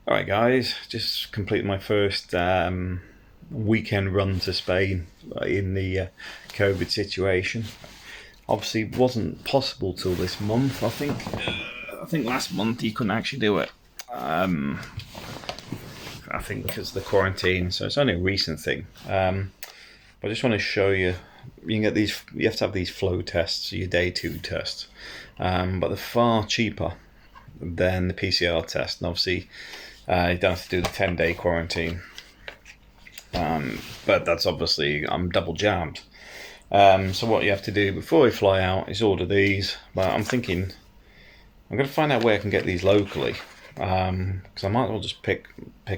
Alright guys, just completed my first weekend run to Spain in the COVID situation. Obviously it wasn't possible till this month. I think last month you couldn't actually do it. I think because of the quarantine, so it's only a recent thing. But I just want to show you, you can get these, you have to have these flow tests, your day 2 tests, but they're far cheaper than the PCR test, and obviously you don't have to do the 10-day quarantine. But that's obviously, I'm double jammed. So what you have to do before you fly out is order these. But I'm thinking I'm going to find out where I can get these locally, because I might as well just pick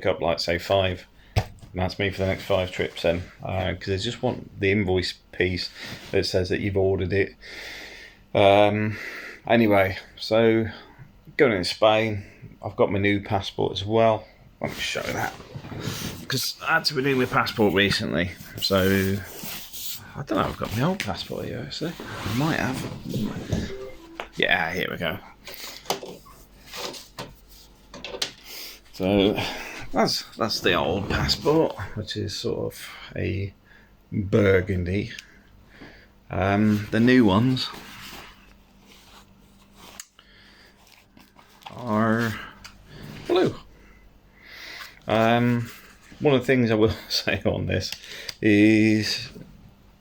up, like, say 5, and that's me for the next 5 trips then, because I just want the invoice piece that says that you've ordered it. Anyway, so going into Spain, I've got my new passport as well. Let me show you that, because I had to renew my passport recently, so I don't know if I've got my old passport here actually. I might have. Yeah, here we go. So that's the old passport, which is sort of a burgundy. The new ones are blue. One of the things I will say on this is,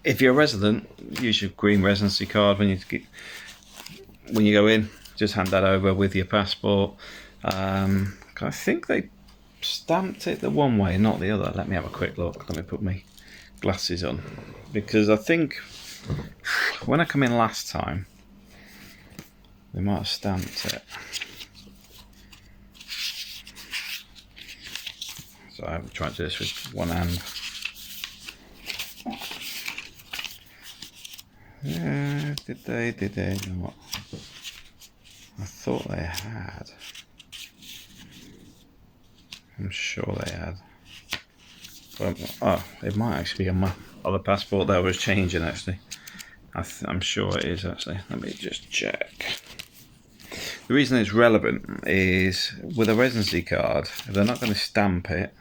if you're a resident, use your green residency card when you go in. Just hand that over with your passport. I think they stamped it the one way, not the other. Let me have a quick look. Let me put my glasses on, because I think when I come in last time, they might have stamped it. So I'm trying to do this with one hand. Yeah, did they? Not? I thought they had. I'm sure they had. Well, it might actually be on my other passport that I was changing actually. I'm sure it is actually. Let me just check. The reason it's relevant is, with a residency card, if they're not going to stamp it,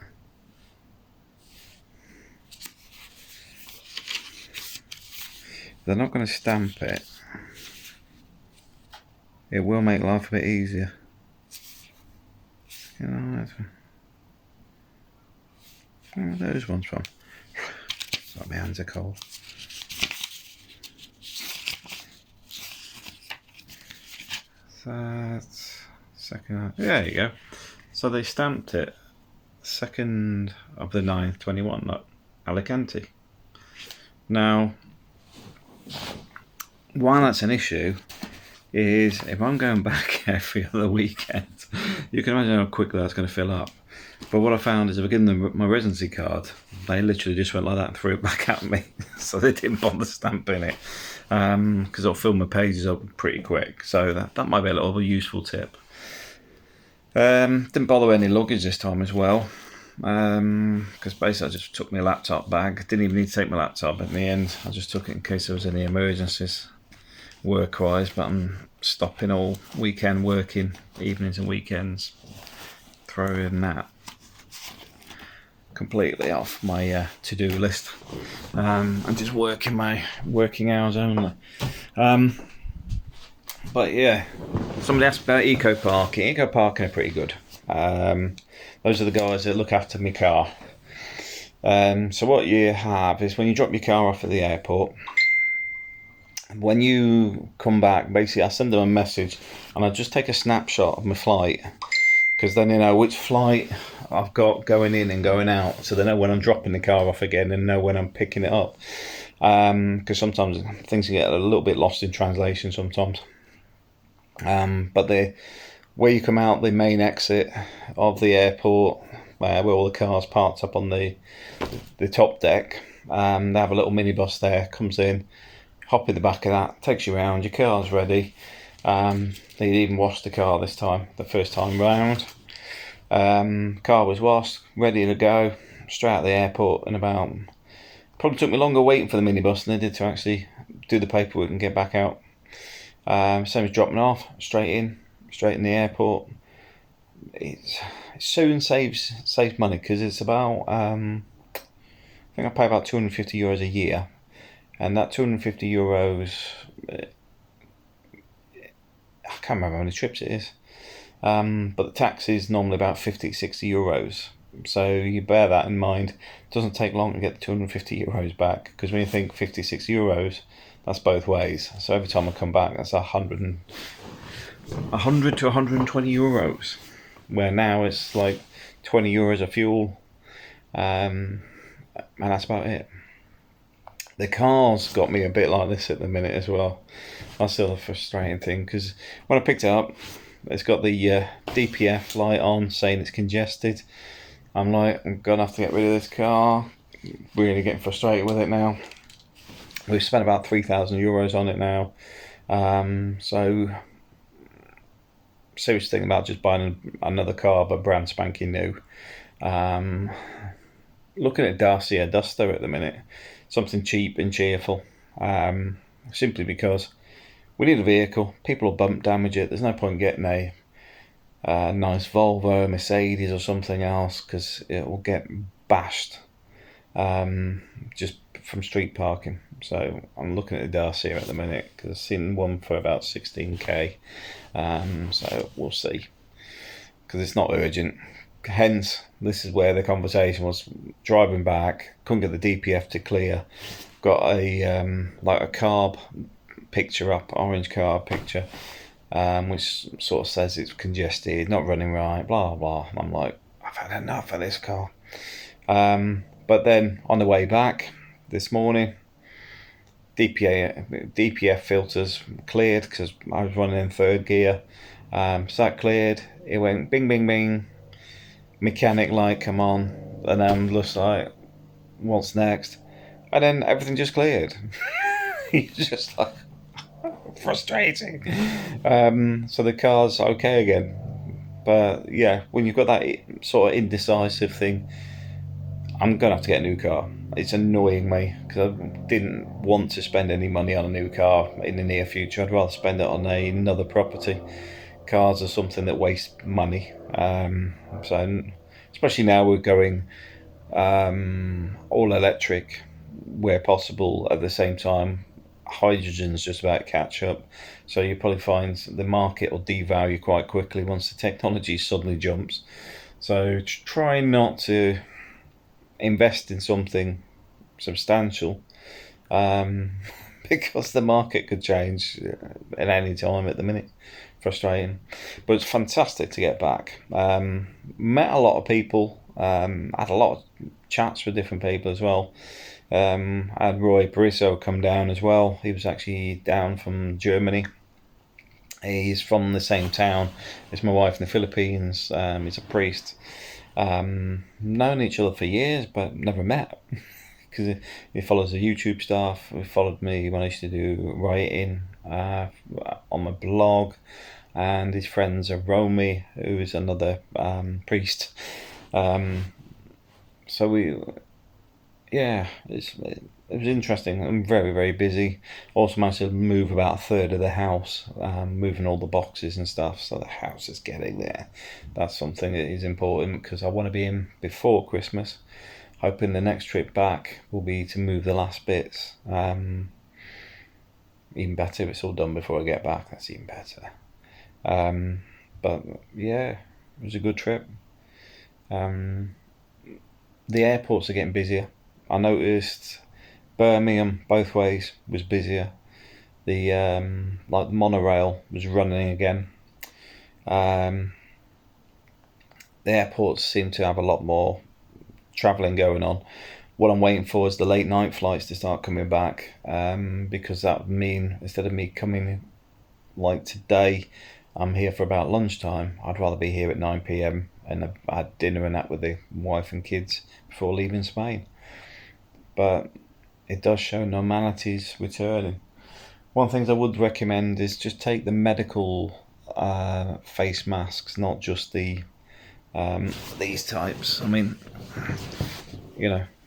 it will make life a bit easier. You know, where are those ones from? Sorry, my hands are cold. That's second. There you go. So they stamped it 2nd of the 9th, 21, not Alicante. Now, why that's an issue is, if I'm going back every other weekend, you can imagine how quickly that's going to fill up. But what I found is, if I give them my residency card, they literally just went like that and threw it back at me. So they didn't bother stamping it, because it'll fill my pages up pretty quick. So that might be a little useful tip. Didn't bother with any luggage this time as well, because basically I just took my laptop bag. Didn't even need to take my laptop in the end. I just took it in case there was any emergencies work-wise, but I'm stopping all weekend working, evenings and weekends. Throwing that completely off my to-do list. I'm just working my working hours only. But yeah, somebody asked about eco parking. Eco parking are pretty good. Those are the guys that look after my car. So what you have is, when you drop your car off at the airport, when you come back, basically I send them a message and I just take a snapshot of my flight, because then they know which flight I've got going in and going out, so they know when I'm dropping the car off again and know when I'm picking it up. Because sometimes things can get a little bit lost in translation sometimes. But where you come out the main exit of the airport, where all the cars parked up on the top deck, they have a little minibus there, comes in, hop in the back of that, takes you around, your car's ready. They even washed the car this time, the first time round. Car was washed, ready to go, straight out the airport, and probably took me longer waiting for the minibus than it did to actually do the paperwork and get back out. Same as dropping off, straight in the airport. it soon saves money, because it's about I think I pay about €250 a year, and that €250, I can't remember how many trips it is. But the tax is normally about €50, €60. So you bear that in mind. It doesn't take long to get the €250 back, because when you think €50, €60, that's both ways. So every time I come back, that's 100 to €120. Where now it's like €20 of fuel, and that's about it. The car's got me a bit like this at the minute as well. That's still a frustrating thing, because when I picked it up, it's got the DPF light on saying it's congested. I'm like, I'm gonna have to get rid of this car. Really getting frustrated with it now. We've spent about €3,000 on it now. So serious thinking about just buying another car, but brand spanking new. Looking at Dacia Duster at the minute, something cheap and cheerful. Simply because we need a vehicle. People will bump damage it. There's no point getting a nice Volvo, Mercedes, or something else, because it will get bashed just from street parking. So I'm looking at the Dacia at the minute, because I've seen one for about 16k. So we'll see, because it's not urgent. Hence, this is where the conversation was. Driving back, couldn't get the DPF to clear. Got a like a carb picture up, orange carb picture, which sort of says it's congested, not running right, blah blah. I'm like, I've had enough of this car. But then on the way back this morning, DPF filters cleared, because I was running in third gear. So that cleared. It went bing bing bing. Mechanic light come on, and I'm just like, what's next? And then everything just cleared. It's just like frustrating. So the car's okay again. But yeah, when you've got that sort of indecisive thing, I'm gonna have to get a new car. It's annoying me, because I didn't want to spend any money on a new car in the near future. I'd rather spend it on another property. Cars are something that waste money. So especially now we're going all electric where possible. At the same time, hydrogen's just about to catch up. So you probably find the market will devalue quite quickly once the technology suddenly jumps. So try not to invest in something substantial, because the market could change at any time at the minute. Frustrating, but it's fantastic to get back. Met a lot of people, had a lot of chats with different people as well. I had Roy Pariso come down as well. He was actually down from Germany. He's from the same town as my wife in the Philippines. He's a priest. Known each other for years, but never met, because he follows the YouTube stuff. He followed me when I used to do writing on my blog, and his friends are Romy, who is another priest. So it was interesting. I'm very, very busy. Also managed to move about a third of the house, moving all the boxes and stuff, so the house is getting there. That's something that is important, because I want to be in before Christmas. Hoping the next trip back will be to move the last bits. Even better if it's all done before I get back. That's even better. But yeah, it was a good trip. The airports are getting busier. I noticed Birmingham both ways was busier. The like the monorail was running again. The airports seem to have a lot more travelling going on. What I'm waiting for is the late night flights to start coming back, because that would mean, instead of me coming like today, I'm here for about lunchtime. I'd rather be here at 9 p.m. and I had dinner and that with the wife and kids before leaving Spain. But it does show normality's returning. One of the things I would recommend is just take the medical face masks, not just the these types. I mean,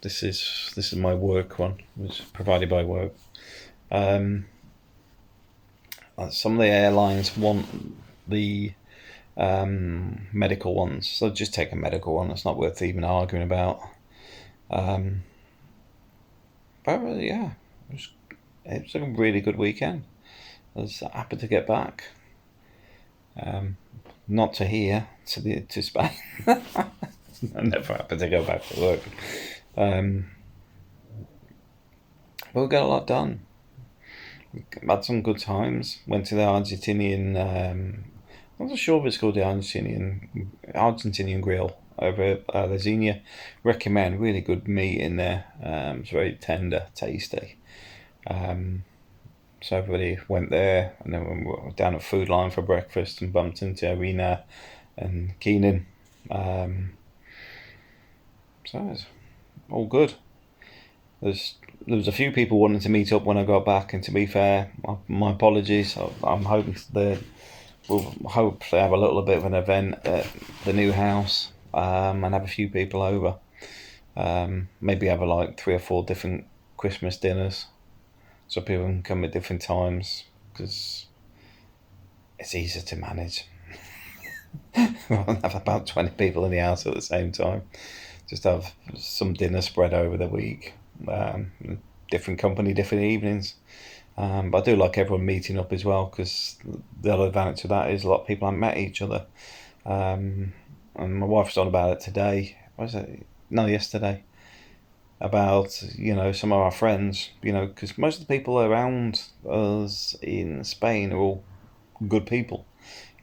this is my work one, which is provided by work. Some of the airlines want the medical ones. So just take a medical one. It's not worth even arguing about. Um, but yeah, it was a really good weekend. I was happy to get back. Not to here, to Spain. I'm never happy to go back to work. But we got a lot done. Had some good times. Went to the Argentinian. I'm not sure if it's called the Argentinian Grill over at Lasagna. Recommend, really good meat in there. It's very tender, tasty. So everybody went there, and then we were down at Food Line for breakfast and bumped into Arena and Keenan. So it's all good. There was a few people wanting to meet up when I got back, and to be fair, my apologies. I'm hoping that we'll hopefully have a little bit of an event at the new house, and have a few people over. Maybe have like 3 or 4 different Christmas dinners, so people can come at different times, because it's easier to manage. We'll have about 20 people in the house at the same time. Just have some dinner spread over the week. Different company, different evenings. But I do like everyone meeting up as well, because the other advantage of that is a lot of people haven't met each other. And my wife was on about it today. Was it? No, yesterday. About some of our friends. Because most of the people around us in Spain are all good people.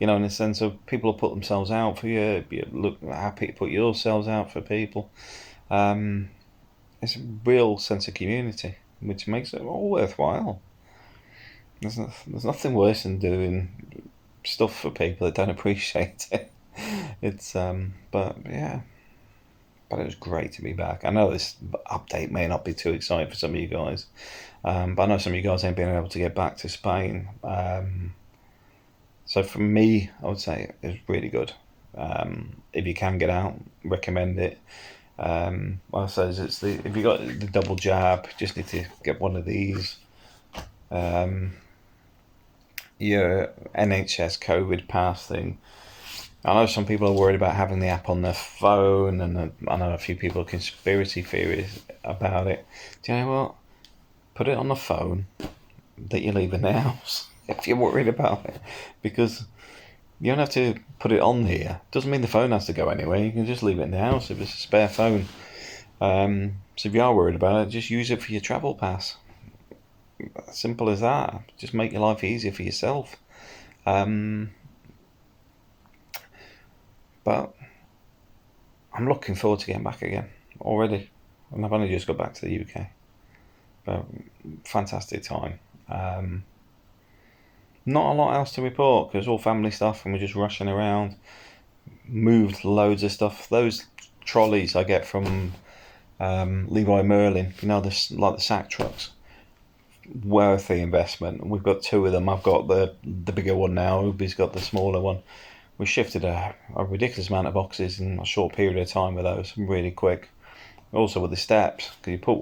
In the sense of people will put themselves out for you. You look happy to put yourselves out for people. It's a real sense of community, which makes it all worthwhile. There's nothing worse than doing stuff for people that don't appreciate it. But yeah, but it was great to be back. I know this update may not be too exciting for some of you guys, but I know some of you guys ain't been able to get back to Spain. So for me, I would say it was really good. If you can get out, recommend it. I suppose if you got the double jab, just need to get one of these. Your NHS COVID pass thing. I know some people are worried about having the app on their phone, and I know a few people are conspiracy theories about it. Do you know what? Put it on the phone that you leave in the house if you're worried about it, because you don't have to put it on here. Doesn't mean the phone has to go anywhere. You can just leave it in the house if it's a spare phone. So if you are worried about it, just use it for your travel pass. Simple as that. Just make your life easier for yourself. But I'm looking forward to getting back again already. And I've only just got back to the UK. But fantastic time. Not a lot else to report, because all family stuff and we're just rushing around. Moved loads of stuff. Those trolleys I get from Leroy Merlin, like the sack trucks, worth the investment. We've got 2 of them. I've got the bigger one now. Ubi's got the smaller one. We shifted a ridiculous amount of boxes in a short period of time with those, really quick. Also with the steps, because you put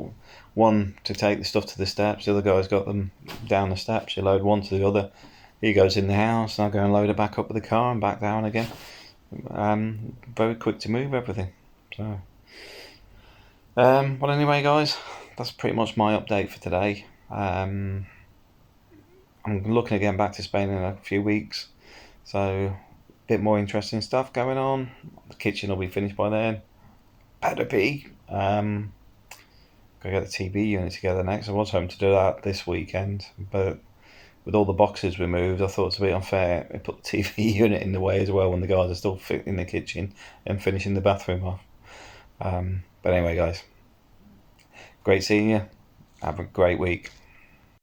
one to take the stuff to the steps, the other guy's got them down the steps. You load one to the other. He goes in the house, and I go and load it back up with the car and back down again. Very quick to move everything. So, well, anyway, guys, that's pretty much my update for today. I'm looking at getting back to Spain in a few weeks, so a bit more interesting stuff going on. The kitchen will be finished by then. Better be. Gotta get the TV unit together next. I was hoping to do that this weekend, but with all the boxes removed, I thought it's a bit unfair. I put the TV unit in the way as well when the guys are still in the kitchen and finishing the bathroom off. But anyway, guys, great seeing you. Have a great week.